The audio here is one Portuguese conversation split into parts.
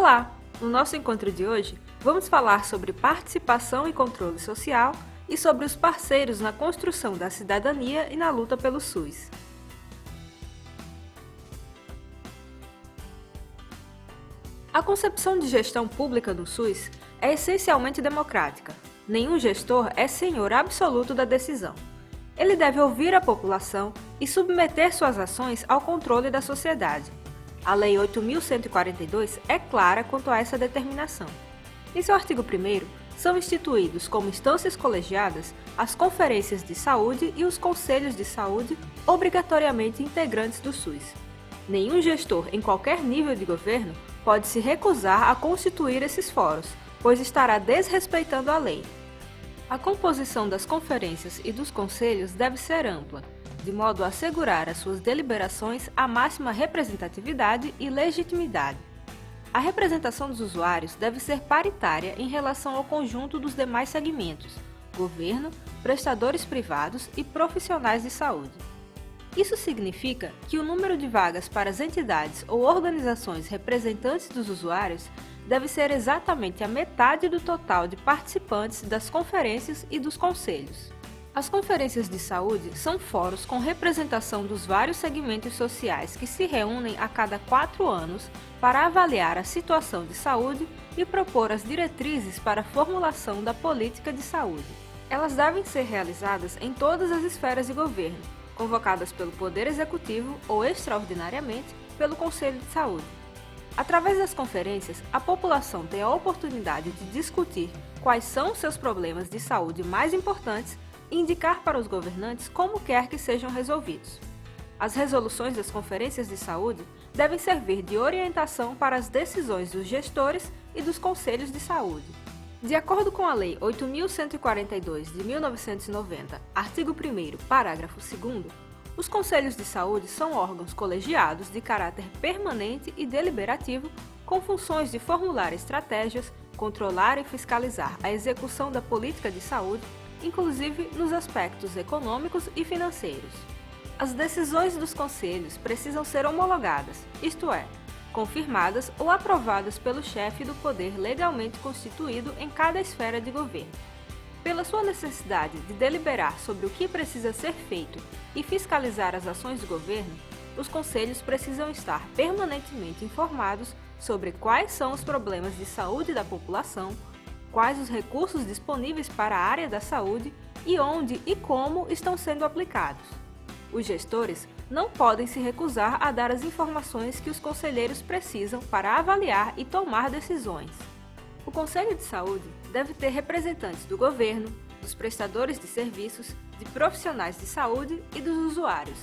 Olá! No nosso encontro de hoje, vamos falar sobre participação e controle social e sobre os parceiros na construção da cidadania e na luta pelo SUS. A concepção de gestão pública do SUS é essencialmente democrática. Nenhum gestor é senhor absoluto da decisão. Ele deve ouvir a população e submeter suas ações ao controle da sociedade. A Lei 8.142 é clara quanto a essa determinação. Em seu artigo 1º, são instituídos como instâncias colegiadas as conferências de saúde e os conselhos de saúde, obrigatoriamente integrantes do SUS. Nenhum gestor em qualquer nível de governo pode se recusar a constituir esses fóruns, pois estará desrespeitando a lei. A composição das conferências e dos conselhos deve ser ampla, de modo a assegurar às suas deliberações a máxima representatividade e legitimidade. A representação dos usuários deve ser paritária em relação ao conjunto dos demais segmentos, governo, prestadores privados e profissionais de saúde. Isso significa que o número de vagas para as entidades ou organizações representantes dos usuários deve ser exatamente a metade do total de participantes das conferências e dos conselhos. As conferências de saúde são fóruns com representação dos vários segmentos sociais que se reúnem a cada 4 anos para avaliar a situação de saúde e propor as diretrizes para a formulação da política de saúde. Elas devem ser realizadas em todas as esferas de governo, convocadas pelo Poder Executivo ou, extraordinariamente, pelo Conselho de Saúde. Através das conferências, a população tem a oportunidade de discutir quais são os seus problemas de saúde mais importantes e indicar para os governantes como quer que sejam resolvidos. As resoluções das conferências de saúde devem servir de orientação para as decisões dos gestores e dos conselhos de saúde. De acordo com a Lei 8.142 de 1990, artigo 1º, parágrafo 2º, os conselhos de saúde são órgãos colegiados de caráter permanente e deliberativo, com funções de formular estratégias, controlar e fiscalizar a execução da política de saúde, inclusive nos aspectos econômicos e financeiros. As decisões dos conselhos precisam ser homologadas, isto é, confirmadas ou aprovadas pelo chefe do poder legalmente constituído em cada esfera de governo. Pela sua necessidade de deliberar sobre o que precisa ser feito e fiscalizar as ações do governo, os conselhos precisam estar permanentemente informados sobre quais são os problemas de saúde da população, quais os recursos disponíveis para a área da saúde e onde e como estão sendo aplicados. Os gestores não podem se recusar a dar as informações que os conselheiros precisam para avaliar e tomar decisões. O Conselho de Saúde deve ter representantes do governo, dos prestadores de serviços, de profissionais de saúde e dos usuários.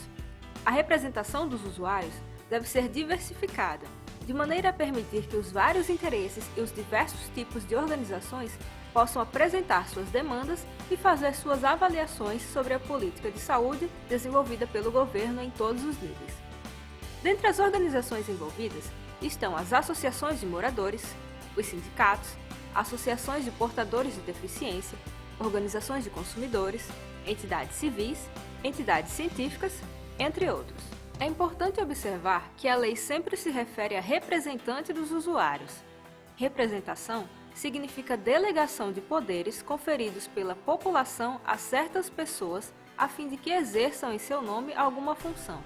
A representação dos usuários deve ser diversificada, de maneira a permitir que os vários interesses e os diversos tipos de organizações possam apresentar suas demandas e fazer suas avaliações sobre a política de saúde desenvolvida pelo governo em todos os níveis. Dentre as organizações envolvidas estão as associações de moradores, os sindicatos, associações de portadores de deficiência, organizações de consumidores, entidades civis, entidades científicas, entre outros. É importante observar que a lei sempre se refere a representante dos usuários. Representação significa delegação de poderes conferidos pela população a certas pessoas a fim de que exerçam em seu nome alguma função.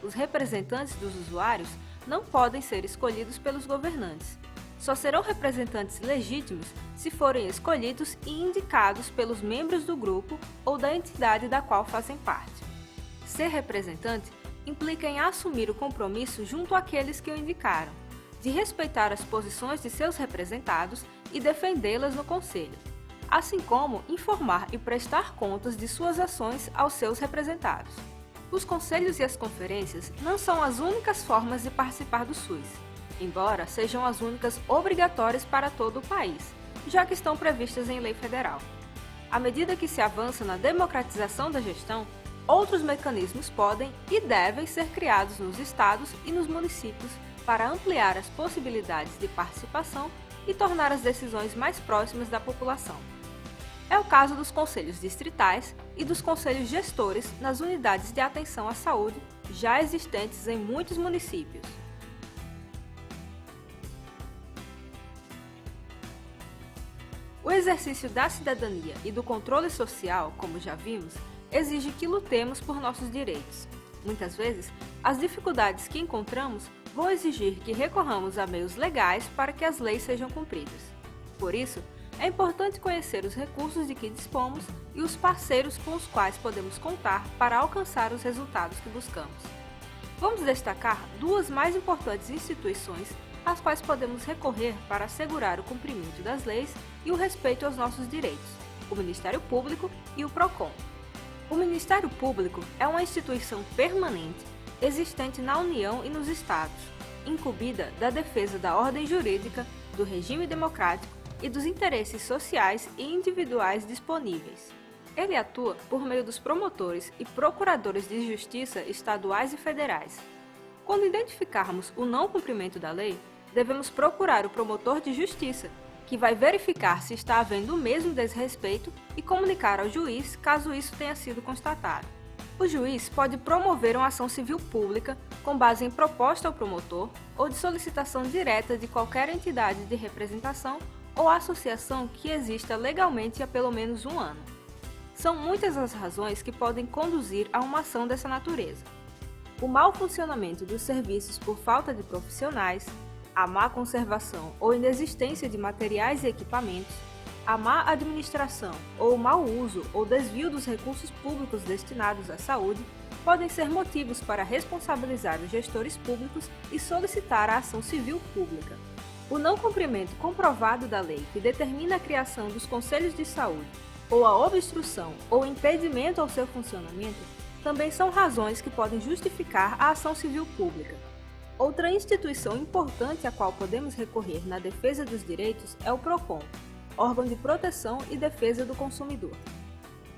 Os representantes dos usuários não podem ser escolhidos pelos governantes. Só serão representantes legítimos se forem escolhidos e indicados pelos membros do grupo ou da entidade da qual fazem parte. Ser representante implica em assumir o compromisso junto àqueles que o indicaram, de respeitar as posições de seus representados e defendê-las no Conselho, assim como informar e prestar contas de suas ações aos seus representados. Os conselhos e as conferências não são as únicas formas de participar do SUS, embora sejam as únicas obrigatórias para todo o país, já que estão previstas em lei federal. À medida que se avança na democratização da gestão, outros mecanismos podem e devem ser criados nos estados e nos municípios para ampliar as possibilidades de participação e tornar as decisões mais próximas da população. É o caso dos conselhos distritais e dos conselhos gestores nas unidades de atenção à saúde, já existentes em muitos municípios. O exercício da cidadania e do controle social, como já vimos, exige que lutemos por nossos direitos. Muitas vezes, as dificuldades que encontramos vão exigir que recorramos a meios legais para que as leis sejam cumpridas. Por isso, é importante conhecer os recursos de que dispomos e os parceiros com os quais podemos contar para alcançar os resultados que buscamos. Vamos destacar duas mais importantes instituições às quais podemos recorrer para assegurar o cumprimento das leis e o respeito aos nossos direitos: o Ministério Público e o PROCON. O Ministério Público é uma instituição permanente, existente na União e nos Estados, incumbida da defesa da ordem jurídica, do regime democrático e dos interesses sociais e individuais disponíveis. Ele atua por meio dos promotores e procuradores de justiça estaduais e federais. Quando identificarmos o não cumprimento da lei, devemos procurar o promotor de justiça, que vai verificar se está havendo o mesmo desrespeito e comunicar ao juiz caso isso tenha sido constatado. O juiz pode promover uma ação civil pública com base em proposta ao promotor ou de solicitação direta de qualquer entidade de representação ou associação que exista legalmente há pelo menos um ano. São muitas as razões que podem conduzir a uma ação dessa natureza: o mau funcionamento dos serviços por falta de profissionais, a má conservação ou inexistência de materiais e equipamentos, a má administração ou o mau uso ou desvio dos recursos públicos destinados à saúde podem ser motivos para responsabilizar os gestores públicos e solicitar a ação civil pública. O não cumprimento comprovado da lei que determina a criação dos conselhos de saúde ou a obstrução ou impedimento ao seu funcionamento também são razões que podem justificar a ação civil pública. Outra instituição importante a qual podemos recorrer na defesa dos direitos é o PROCON, órgão de proteção e defesa do consumidor.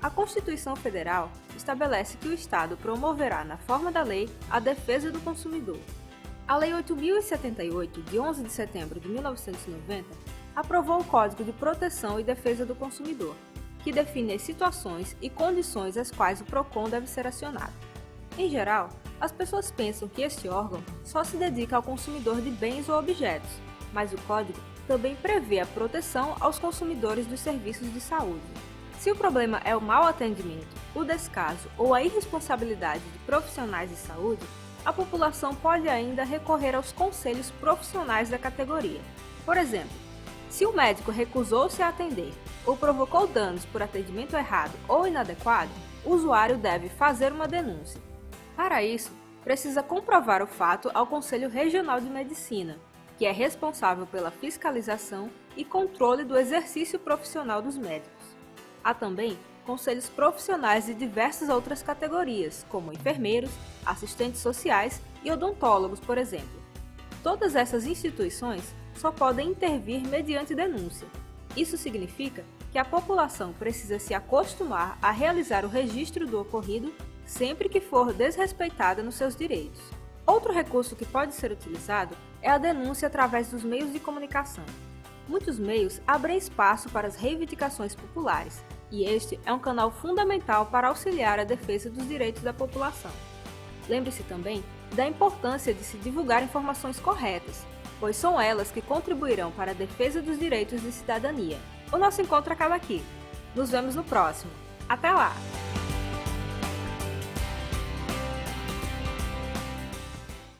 A Constituição Federal estabelece que o Estado promoverá, na forma da lei, a defesa do consumidor. A Lei 8.078, de 11 de setembro de 1990, aprovou o Código de Proteção e Defesa do Consumidor, que define as situações e condições às quais o PROCON deve ser acionado. Em geral, as pessoas pensam que este órgão só se dedica ao consumidor de bens ou objetos, mas o Código também prevê a proteção aos consumidores dos serviços de saúde. Se o problema é o mau atendimento, o descaso ou a irresponsabilidade de profissionais de saúde, a população pode ainda recorrer aos conselhos profissionais da categoria. Por exemplo, se o médico recusou-se a atender ou provocou danos por atendimento errado ou inadequado, o usuário deve fazer uma denúncia. Para isso, precisa comprovar o fato ao Conselho Regional de Medicina, que é responsável pela fiscalização e controle do exercício profissional dos médicos. Há também conselhos profissionais de diversas outras categorias, como enfermeiros, assistentes sociais e odontólogos, por exemplo. Todas essas instituições só podem intervir mediante denúncia. Isso significa que a população precisa se acostumar a realizar o registro do ocorrido sempre que for desrespeitada nos seus direitos. Outro recurso que pode ser utilizado é a denúncia através dos meios de comunicação. Muitos meios abrem espaço para as reivindicações populares, e este é um canal fundamental para auxiliar a defesa dos direitos da população. Lembre-se também da importância de se divulgar informações corretas, pois são elas que contribuirão para a defesa dos direitos de cidadania. O nosso encontro acaba aqui. Nos vemos no próximo. Até lá!